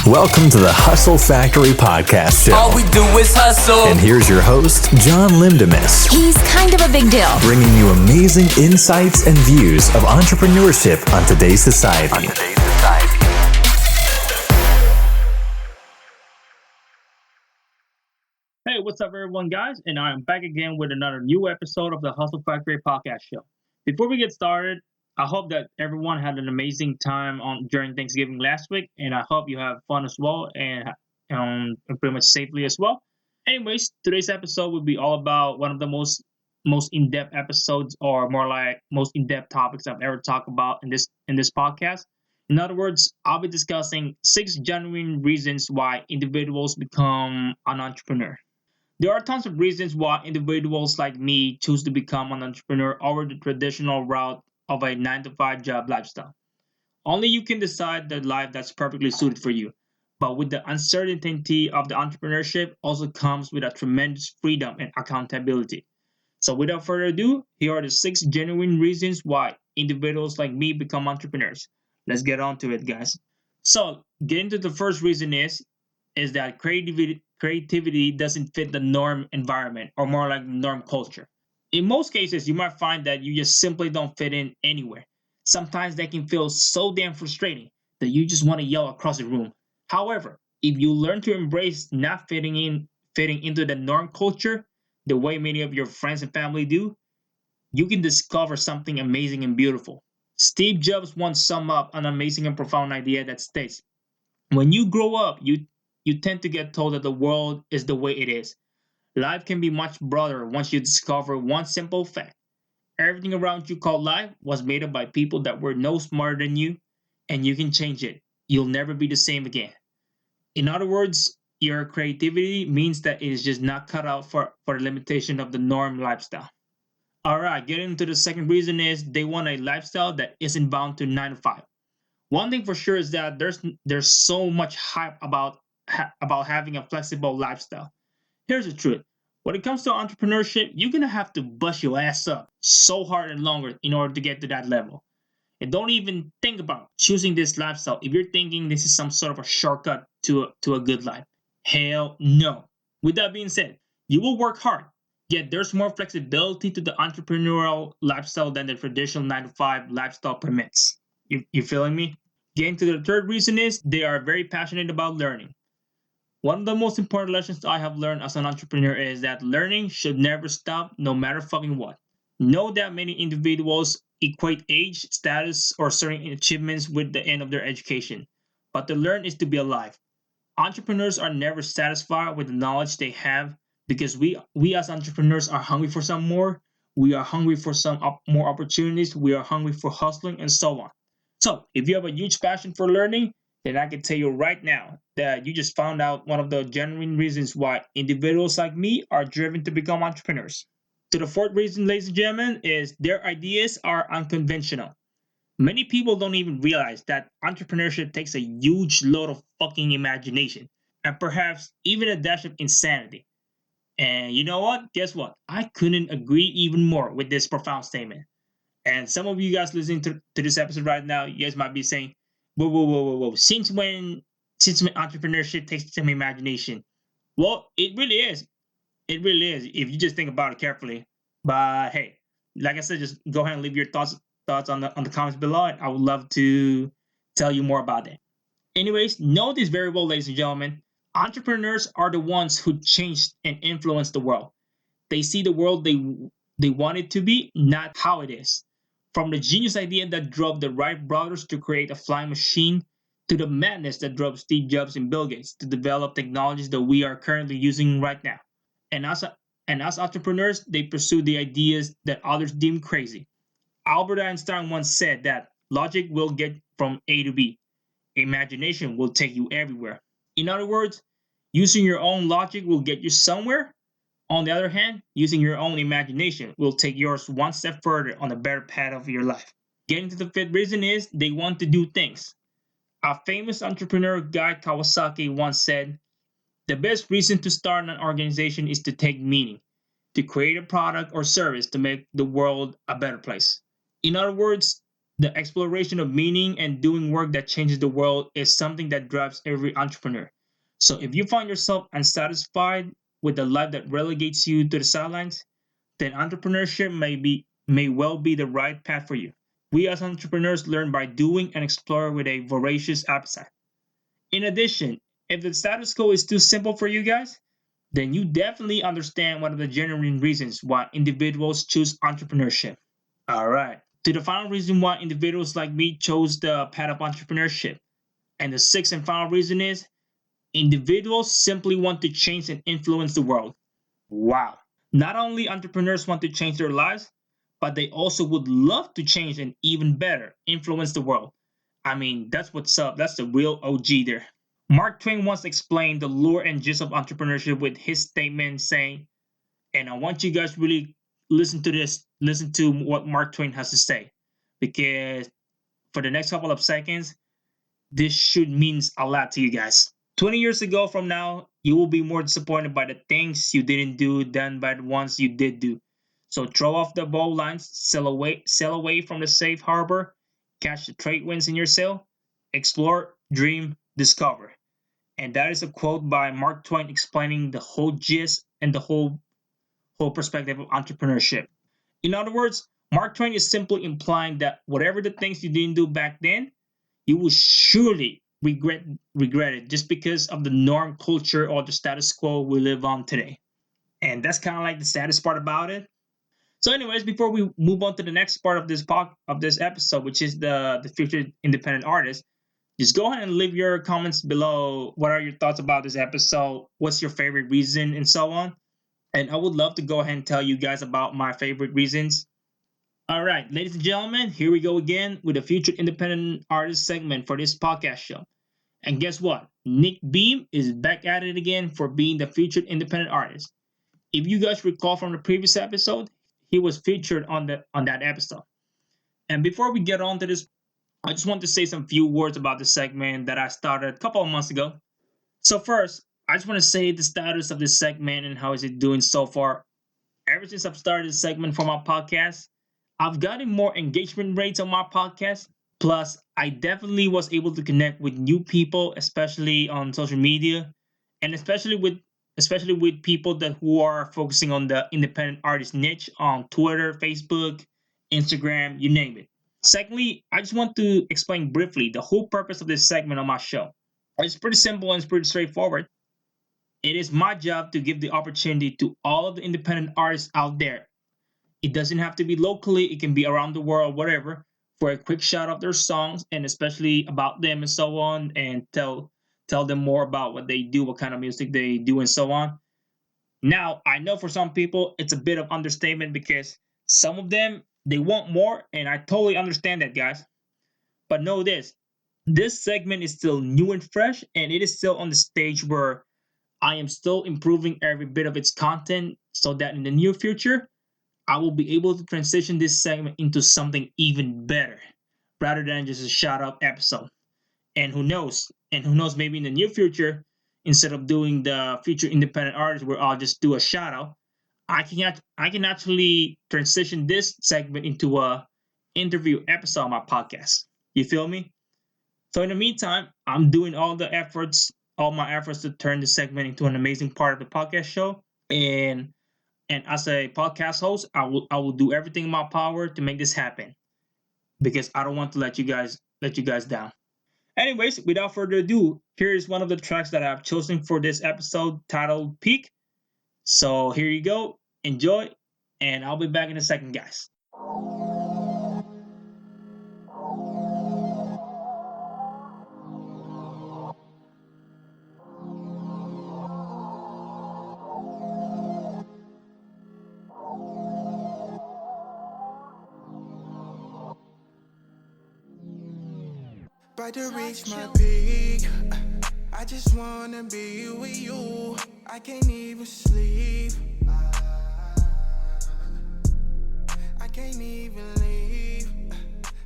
Welcome to the Hustle Factory Podcast Show. All we do is hustle. And here's your host, John Lindemus. He's kind of a big deal. Bringing you amazing insights and views of entrepreneurship on today's society. Hey, what's up, everyone, guys? And I am back again with another new episode of the Hustle Factory Podcast Show. Before we get started, I hope that everyone had an amazing time during Thanksgiving last week, and I hope you have fun as well and pretty much safely as well. Anyways, today's episode will be all about one of the most in-depth episodes, or more like most in-depth topics I've ever talked about in this podcast. In other words, I'll be discussing 6 genuine reasons why individuals become an entrepreneur. There are tons of reasons why individuals like me choose to become an entrepreneur over the traditional route of a 9-to-5 job lifestyle. Only you can decide the life that's perfectly suited for you. But with the uncertainty of the entrepreneurship also comes with a tremendous freedom and accountability. So without further ado, here are the 6 genuine reasons why individuals like me become entrepreneurs. Let's get on to it, guys. So getting to the first reason is that creativity doesn't fit the norm environment, or more like norm culture. In most cases, you might find that you just simply don't fit in anywhere. Sometimes that can feel so damn frustrating that you just want to yell across the room. However, if you learn to embrace not fitting into the norm culture the way many of your friends and family do, you can discover something amazing and beautiful. Steve Jobs once summed up an amazing and profound idea that states, when you grow up, you tend to get told that the world is the way it is. Life can be much broader once you discover one simple fact. Everything around you called life was made up by people that were no smarter than you, and you can change it. You'll never be the same again. In other words, your creativity means that it is just not cut out for the limitation of the norm lifestyle. Alright, getting into the second reason is they want a lifestyle that isn't bound to 9 to 5. One thing for sure is that there's so much hype about having a flexible lifestyle. Here's the truth. When it comes to entrepreneurship, you're going to have to bust your ass up so hard and longer in order to get to that level. And don't even think about choosing this lifestyle if you're thinking this is some sort of a shortcut to a good life. Hell no. With that being said, you will work hard, yet there's more flexibility to the entrepreneurial lifestyle than the traditional 9-to-5 lifestyle permits. You feeling me? Getting to the third reason is they are very passionate about learning. One of the most important lessons I have learned as an entrepreneur is that learning should never stop, no matter fucking what. Know that many individuals equate age, status, or certain achievements with the end of their education. But to learn is to be alive. Entrepreneurs are never satisfied with the knowledge they have because we as entrepreneurs are hungry for some more. We are hungry for some more opportunities. We are hungry for hustling and so on. So if you have a huge passion for learning, then I can tell you right now that you just found out one of the genuine reasons why individuals like me are driven to become entrepreneurs. To the fourth reason, ladies and gentlemen, is their ideas are unconventional. Many people don't even realize that entrepreneurship takes a huge load of fucking imagination and perhaps even a dash of insanity. And you know what? Guess what? I couldn't agree even more with this profound statement. And some of you guys listening to this episode right now, you guys might be saying, whoa. Since when entrepreneurship takes some imagination? Well, it really is. It really is, if you just think about it carefully. But hey, like I said, just go ahead and leave your thoughts on the comments below, and I would love to tell you more about that. Anyways, know this very well, ladies and gentlemen. Entrepreneurs are the ones who change and influence the world. They see the world they want it to be, not how it is. From the genius idea that drove the Wright brothers to create a flying machine, to the madness that drove Steve Jobs and Bill Gates to develop technologies that we are currently using right now. And as entrepreneurs, they pursue the ideas that others deem crazy. Albert Einstein once said that logic will get from A to B. Imagination will take you everywhere. In other words, using your own logic will get you somewhere. On the other hand, using your own imagination will take yours one step further on the better path of your life. Getting to the fifth reason is they want to do things. A famous entrepreneur, Guy Kawasaki, once said, the best reason to start an organization is to take meaning, to create a product or service to make the world a better place. In other words, The exploration of meaning and doing work that changes the world is something that drives every entrepreneur. So if you find yourself unsatisfied with a life that relegates you to the sidelines, then entrepreneurship may well be the right path for you. We as entrepreneurs learn by doing and explore with a voracious appetite. In addition, if the status quo is too simple for you guys, then you definitely understand one of the genuine reasons why individuals choose entrepreneurship. All right. To the final reason why individuals like me chose the path of entrepreneurship. And the sixth and final reason is individuals simply want to change and influence the world. Wow. Not only entrepreneurs want to change their lives, but they also would love to change and even better influence the world. I mean, that's what's up. That's the real OG there. Mark Twain once explained the lure and gist of entrepreneurship with his statement saying, and I want you guys really listen to this, listen to what Mark Twain has to say, because for the next couple of seconds, this should means a lot to you guys. 20 years ago from now, you will be more disappointed by the things you didn't do than by the ones you did do. So throw off the bow lines, sail away from the safe harbor, catch the trade winds in your sail, explore, dream, discover. And that is a quote by Mark Twain explaining the whole gist and the whole perspective of entrepreneurship. In other words, Mark Twain is simply implying that whatever the things you didn't do back then, you will surely regret it just because of the norm culture or the status quo we live on today. And that's kind of like the saddest part about it. So, anyways, before we move on to the next part of this episode, which is the future independent artist, just go ahead and leave your comments below. What are your thoughts about this episode? What's your favorite reason, and so on. And I would love to go ahead and tell you guys about my favorite reasons. All right, ladies and gentlemen, here we go again with the Future Independent Artist segment for this podcast show. And guess what? Nick Beam is back at it again for being the Featured Independent Artist. If you guys recall from the previous episode, he was featured on that episode. And before we get on to this, I just want to say some few words about the segment that I started a couple of months ago. So first, I just want to say the status of this segment and how is it doing so far. Ever since I've started this segment for my podcast, I've gotten more engagement rates on my podcast. Plus, I definitely was able to connect with new people, especially on social media, and especially with people that who are focusing on the independent artist niche on Twitter, Facebook, Instagram, you name it. Secondly, I just want to explain briefly the whole purpose of this segment on my show. It's pretty simple and it's pretty straightforward. It is my job to give the opportunity to all of the independent artists out there. It doesn't have to be locally, it can be around the world, whatever, for a quick shout out their songs and especially about them and so on, and tell them more about what they do, what kind of music they do, and so on. Now, I know for some people it's a bit of understatement because some of them they want more, and I totally understand that, guys. But know this segment is still new and fresh, and it is still on the stage where I am still improving every bit of its content so that in the near future, I will be able to transition this segment into something even better rather than just a shout out episode. And who knows? Maybe in the near future, instead of doing the feature independent artist where I'll just do a shout out, I can actually transition this segment into a interview episode on my podcast. You feel me? So in the meantime, I'm doing all my efforts to turn this segment into an amazing part of the podcast show. And as a podcast host, I will do everything in my power to make this happen because I don't want to let you guys down. Anyways, without further ado, here is one of the tracks that I've chosen for this episode titled Peak. So here you go. Enjoy, and I'll be back in a second, guys. About to reach my peak. I just wanna be with you. I can't even sleep. I can't even leave.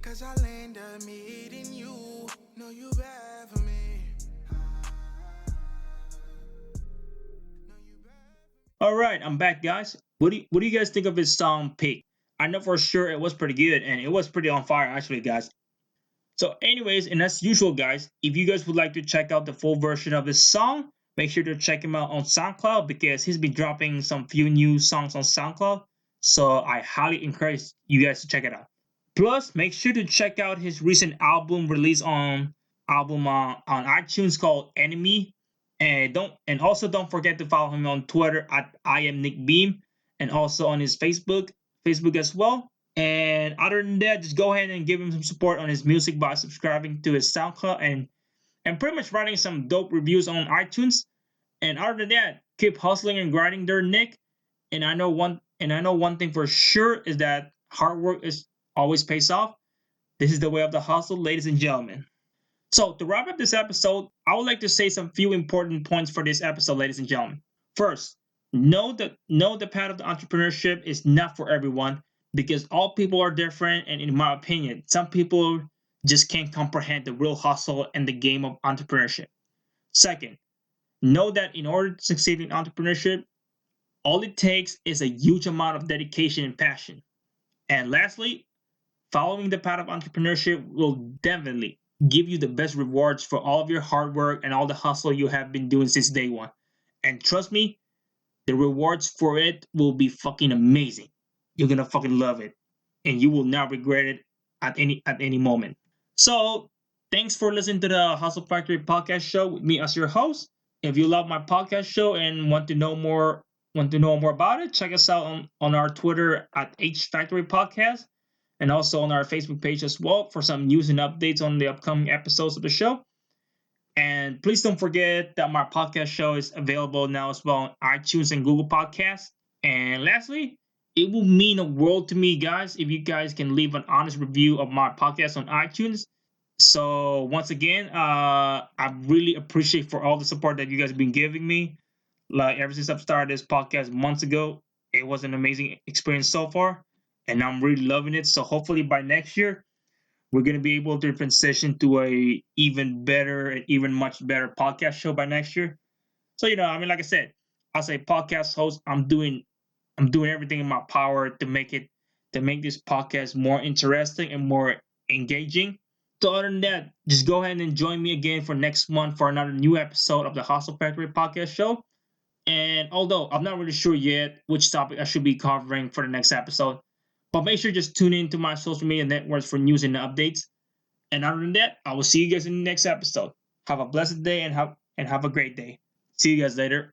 Cause I land up meeting you. Know you bad for me. All right, I'm back, guys. What do you guys think of his song Peak? I know for sure it was pretty good and it was pretty on fire, actually, guys. So, anyways, and as usual, guys, if you guys would like to check out the full version of this song, make sure to check him out on SoundCloud because he's been dropping some few new songs on SoundCloud. So, I highly encourage you guys to check it out. Plus, make sure to check out his recent album released on iTunes called Enemy. And also don't forget to follow him on Twitter at I am Nick Beam, and also on his Facebook as well. And other than that, just go ahead and give him some support on his music by subscribing to his SoundCloud and pretty much writing some dope reviews on iTunes. And other than that, keep hustling and grinding there, Nick. And I know one thing for sure is that hard work is always pays off. This is the way of the hustle, ladies and gentlemen. So to wrap up this episode, I would like to say some few important points for this episode, ladies and gentlemen. First, know the path of the entrepreneurship is not for everyone because all people are different, and in my opinion, some people just can't comprehend the real hustle and the game of entrepreneurship. Second, know that in order to succeed in entrepreneurship, all it takes is a huge amount of dedication and passion. And lastly, following the path of entrepreneurship will definitely give you the best rewards for all of your hard work and all the hustle you have been doing since day one. And trust me, the rewards for it will be fucking amazing. You're gonna fucking love it, and you will not regret it at any moment. So, thanks for listening to the Hustle Factory podcast show with me as your host. If you love my podcast show and want to know more about it, check us out on our Twitter at H Factory Podcast, and also on our Facebook page as well for some news and updates on the upcoming episodes of the show. And please don't forget that my podcast show is available now as well on iTunes and Google Podcasts. And lastly, it will mean a world to me, guys, if you guys can leave an honest review of my podcast on iTunes. So once again, I really appreciate for all the support that you guys have been giving me. Like ever since I've started this podcast months ago, it was an amazing experience so far, and I'm really loving it. So hopefully by next year, we're going to be able to transition to a even better and even much better podcast show by next year. So, like I said, as a podcast host, I'm doing everything in my power to make this podcast more interesting and more engaging. So other than that, just go ahead and join me again for next month for another new episode of the Hustle Factory podcast show. And although I'm not really sure yet which topic I should be covering for the next episode, but make sure just tune in to my social media networks for news and updates. And other than that, I will see you guys in the next episode. Have a blessed day and have a great day. See you guys later.